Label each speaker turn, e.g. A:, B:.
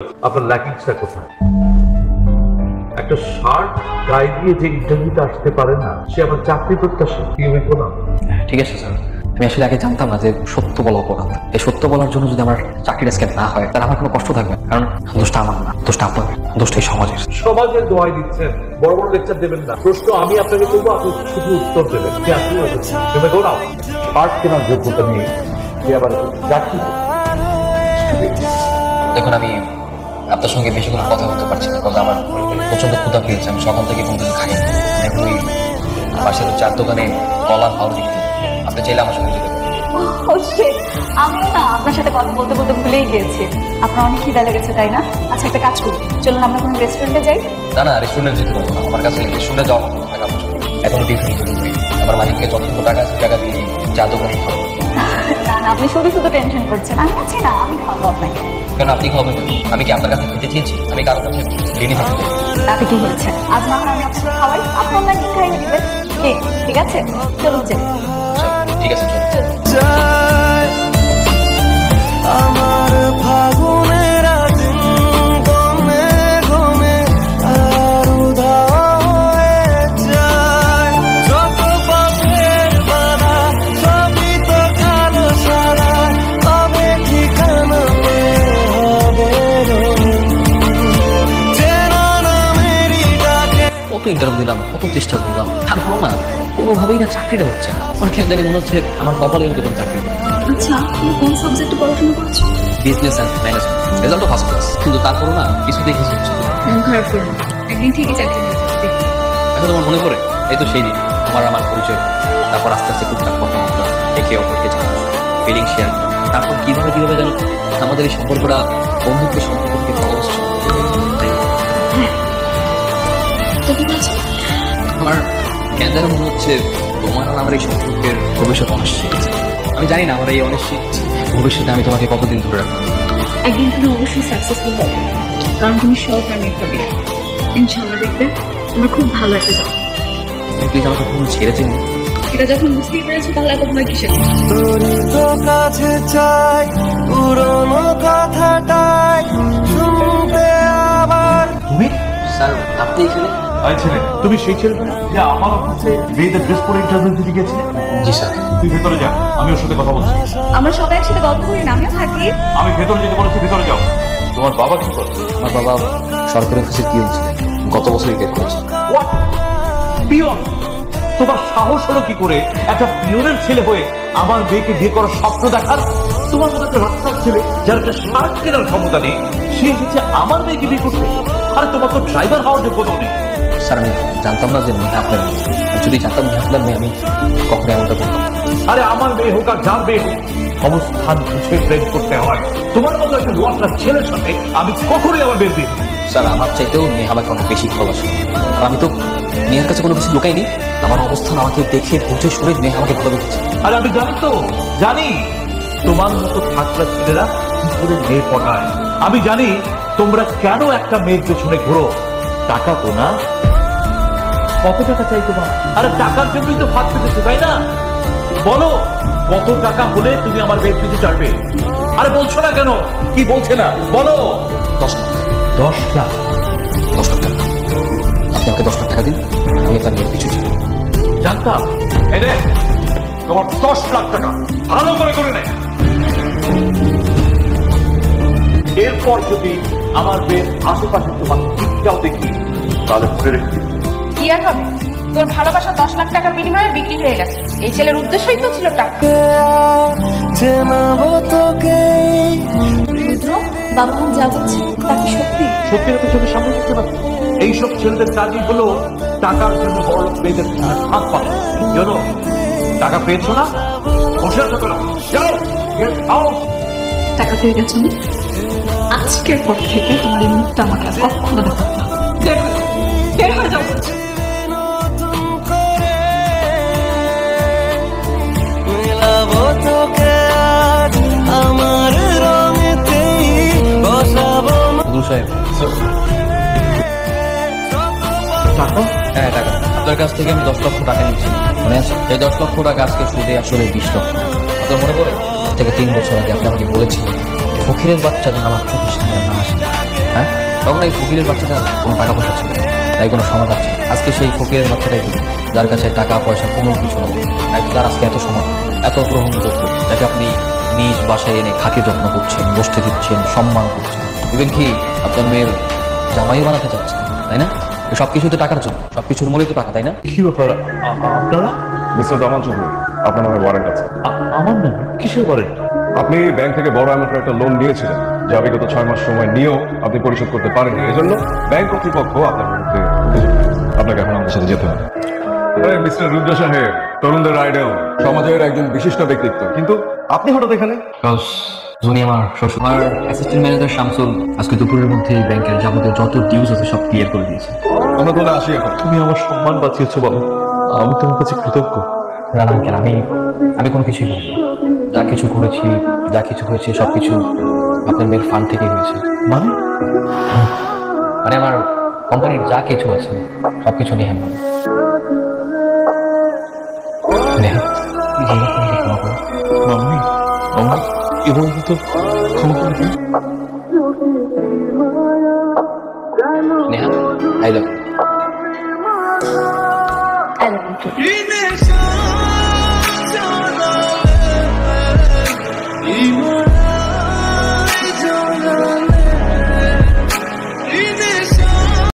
A: আপনার ল্যাকিংসটা কোথায়? একটা শার্ট গায়ে দিয়ে যে ইন্টারভিউতে আসতে পারে না, সে আমার চাকরি প্রত্যাশা কি হবে না?
B: ঠিক আছে স্যার, আমি আসলে আগে জানতাম না যে সত্য বলা অপরাধ। এই সত্য বলার জন্য যদি আমার চাকরিটা স্ক্যাপ না হয় তাহলে আমার কোনো কষ্ট থাকবে না। কারণ দোষটা আমার না, দোষটা আপনার, দোষটা এই সমাজের।
A: সমাজের দোহাই দিচ্ছেন, বড় বড় লেকচার দেবেন না। প্রশ্ন আমি আপনাকে করবো, আপনি শুধু উত্তর দেবেন। কি আপনি ভেবে দৌড়াও, শার্ট কেনার যোগ্যতা নেই, সে আবার চাকরি।
B: দেখুন, আমি আপনার সঙ্গে বেশি কোনো কথা বলতে পারছি না, কারণ আমার প্রচন্ড ক্ষুধা পেয়েছে। আমি সকাল থেকে কোনো কিছু খাই। এখন ওই পাশের চার দোকানে কলা ভালো দিতে, আপনি চাইলে আমার সঙ্গে যেতে পারেন।
C: আমি না আপনার সাথে কথা বলতে বলতে ভুলেই গিয়েছি। আপনার অনেক খিদা লেগেছে তাই না? আচ্ছা, একটা কাজ করি, চলুন আমরা কোনো রেস্টুরেন্টে যাই।
B: না না, রেস্টুরেন্টে যেতে পারবো না। আমার কাছে রেস্টুরেন্টে যাওয়া টাকা পয়সা এখন টিফিন আমার মালিককে যতটুকু টাকা আছে টাকা দিয়ে চা দোকানে খাবো।
C: না না, আপনি শুধু শুধু টেনশন করছেন। আমি আছি না, আমি খাবো আপনাকে।
B: কেন আপনি খাবেন? আমি কি আপনার কাছে খেতে চেয়েছি? আমি কারোর কাছে ঋণী থাকতে চাই।
C: তাতে কি হয়েছে? আজ না হয় আমি আপনাকে খাওয়াই, আপনি অন্য একদিন খাইয়ে দিবেন। ঠিক আছে, চলুন যাই।
B: ঠিক আছে, চল।
D: আমার ফাগুনের দিন গমে গমে আর উধাও হয়ে যায়। যত পথের বাধা সবই তো কালো সারা, তবে ঠিকানা হবে চেনা নামেরই ডাকে।
B: কত ইন্টারভিউ দিলাম, কত চেষ্টা করলাম, তারপর না কোনোভাবেই না চাকরিটা হচ্ছে না। আমার কেন জানি মনে হচ্ছে আমার কপালে এরকম চাকরি।
C: আচ্ছা, তুমি কোন সাবজেক্টে পড়াশোনা করছো?
B: Business and management, result first class, কিন্তু তারপরও না কিছুতেই কিছু হচ্ছে না।
C: মন খারাপ করো না, একদিন ঠিকই চাকরি হয়ে যাবে।
B: এখন তোমার মনে পড়ে এই তো সেই দিন আমার পরিচয়, তারপর আস্তে আস্তে টুকটাক কথাবার্তা, একে অপরকে জানা, ফিলিং শেয়ার, তারপর কিভাবে যেন আমাদের এই সম্পর্কটা বন্ধুত্বের সম্পর্ক থেকে ভালোবাসার সম্পর্ক।
C: তো কি বলছো?
B: আমার কেন যেন মনে হচ্ছে তোমার আর আমার এই সম্পর্কের ভবিষ্যৎ অনিশ্চিত। আমি জানি না আমার এই অনিশ্চিত ভবিষ্যতে আমি তোমাকে কতদিন ধরে রাখবো।
C: একদিন তুমি অবশ্যই সাকসেসফুল হবে, কারণ তুমি সব আমি একটা বিয়ে। ইনশাআল্লাহ দেখবে তোমরা খুব ভালো একটা যাও।
B: প্লিজ আমাকে কখনো ছেড়ে চেন।
C: এটা যখন বুঝতেই পেরেছো তাহলে এত ভয় কিসের?
D: তোরই তো কাছে চাই পুরনো কথাটাই শুনতে আবার।
A: তুমি
B: স্যার, আপনি এখানে?
A: ছেলে, তুমি সেই ছেলে না যে আমার অফিসে মেয়েদের ড্রেস পরে ইন্টারভিউ দিতে গেছিলে?
B: জি স্যার।
A: তুই ভেতরে যা, আমি ওর সাথে কথা বলছি।
C: আমরা সবাই একসাথে গল্প করি না, আমিও থাকি।
A: আমি ভেতরে যেতে বলেছি, ভেতরে যাও। তোমার বাবা কি করে?
B: আমার বাবা সরকারি অফিসে পিয়ন ছিলেন, গত বছর রিটায়ার করেছে।
A: হোয়াট? পিয়ন? তোমার সাহস হলো কি করে একটা পিয়নের ছেলে হয়ে আমার মেয়েকে বিয়ে করার স্বপ্ন দেখার? তোমার মতো একটা রাস্তার ছেলে যার একটা শার্ট কেনার ক্ষমতা নেই, সে এসেছে আমার মেয়েকে বিয়ে করতে। আরে তোমার তো ড্রাইভার হওয়ার যোগ্যতা নেই।
B: স্যার, আমি জানতাম না যে মেয়ে আপনার মেয়ে। যদি জানতাম মেয়ে আপনার মেয়ে, আমি কখনো এমনটা করতাম।
A: আরে আমার মেয়ে হোক আর যার মেয়ে হোক, অবস্থান বুঝে প্রেম করতে হয়। তোমার মতো একটা লোয়াটার ছেলের সাথে আমি কখনোই আমার মেয়ের বিয়ে।
B: স্যার, আমার চাইতেও মেয়ে আমাকে অনেক বেশি ভালোবাসে। আর আমি তো মেয়ের কাছে কোনো কিছু লুকাইনি। আমার অবস্থান আমাকে দেখে বুঝে শুনে মেয়ে আমাকে ভালোবেসেছে।
A: আরে আমি জানি তো, জানি তোমার মতো থাকলা ছেলেরা কি করে মেয়ে পটায়। আমি জানি তোমরা কেন একটা মেয়ের পেছনে ঘোরো। টাকা তো না? কত টাকা চাই তোমার? আরে টাকার জন্যই তো ফাঁদ পেতেছো, তাই না? বলো কত টাকা হলে তুমি আমার মেয়ের পিছু ছাড়বে? আরে বলছো না কেন? কি বলছে না বলো?
B: 10 লাখ।
A: 10 লাখ?
B: 10 লাখ টাকা। আপনি আমাকে 10 লাখ টাকা দিন, আমি আপনার মেয়ের পিছু ছিল।
A: জানতাম। এই রে, তোমার 10 লাখ টাকা ভালো করে করে নেয়। এরপর যদি আমার মেয়ের আশেপাশে তোমার ঠিকটাও দেখি তাহলে ধরে রেখে দিবি।
E: কি আর হবে? তোর ভালোবাসা 10 লাখ টাকার বিনিময়ে বিক্রি হয়ে গেছে। এই ছেলের উদ্দেশ্যই তো ছিল টাকা।
D: চেনাবো তোকে
C: রুদ্র, বাবা মা যা বলছে তা কি সত্যি?
A: সত্যি কথা চোখের সামনে দেখতে পাচ্ছি। এইসব ছেলেদের কাজই হলো টাকার জন্য বড় লোক মেয়েদের হাত পাবে। জানো, টাকা পেয়েছো না? বসে থাকো না, যাও, get out!
C: টাকা পেয়ে গেছো না? আজকের পর থেকে তোমার এই মুখটা আমাকে আর কখনো দেখাতে হবে না। বের হয়ে যাও।
D: মেলাবো তোকে আজ আমার রঙেতেই বসাবো।
B: গুরু সাহেব।
A: টাকা?
B: হ্যাঁ, টাকা। আপনার কাছ থেকে আমি 10 লক্ষ টাকা নিচ্ছি, মনে আছে? এই 10 লক্ষ টাকা আজকে সুদে আসলে 20 লক্ষ। আপনার মনে পড়ে? থেকে 3 বছর আগে আপনি আমাকে বলেছিলেন ফকিরের বাচ্চা যেন আমার চোখের সামনে না আসে। তখন এই ফকিরের বাচ্চাটা কোনো টাকা পয়সা ছিল না, তাই কোনো সমাধান ছিল না। আজকে সেই ফকিরের বাচ্চাটাই কিন্তু যার কাছে টাকা পয়সা কোনো কিছু নেই, তার আজকে এত সময় এত গ্রহণযোগ্য, যাকে আপনি নিজ বাসায় এনে খাকে যত্ন করছেন, বসতে দিচ্ছেন, সম্মান করছেন, ইভেন কি আপনার মেয়ের জামাই বানাতে চাচ্ছেন, তাই না? সবকিছু তো টাকার জন্য, সবকিছুর মূল্যই তো টাকা, তাই না?
A: কি ব্যাপার আপনারা?
F: মিস্টার দামান চৌধুরী, আপনার নামে ওয়ারেন্ট আছে।
A: আমার নাম কিসের করেন?
F: আপনি ব্যাংক থেকে বড় অ্যামাউন্টের একটা লোন নিয়েছিলেন, যা বিগত 6 মাস সময় নিয়েও আপনি পরিশোধ করতে পারেননি। এজন্য ব্যাংক কর্তৃপক্ষ আপনার বিরুদ্ধে অভিযোগ করেছে। আপনাকে এখন আমাদের সাথে যেতে হবে। মিস্টার রুদ্র সাহেব, তরুণদের আইডল, সমাজের একজন বিশিষ্ট ব্যক্তিত্ব, কিন্তু আপনি হঠাৎ এখানে?
B: উনি আমার শ্বশুর, আমার অ্যাসিস্ট্যান্ট ম্যানেজার শামসুল আজকে দুপুরের মধ্যে ব্যাংকের যাবতীয় যত ডিউজ আছে সব ক্লিয়ার করে দিয়েছে।
F: আমরা তাহলে আসি এখন।
A: তুমি আমার সম্মান বাঁচিয়েছো বাবা, আমি তোমার কাছে কৃতজ্ঞ।
B: রানা আঙ্কেল, আমি কোনো কিছুই করিনি। যা কিছু করেছি, যা কিছু হয়েছে সবকিছু আপনার মেয়ের ফান্ড থেকে হয়েছে।
A: মানে
B: মানে আমার কোম্পানির যা কিছু আছে সবকিছু নিয়ে হ্যান্ডেল। নেহা, তুই যে ব্যাপারটা ক্ষমা করো।
A: মাম্মি আমার এবং তো ক্ষমা করে দিন।
B: Neha, I love you.
C: I love you too.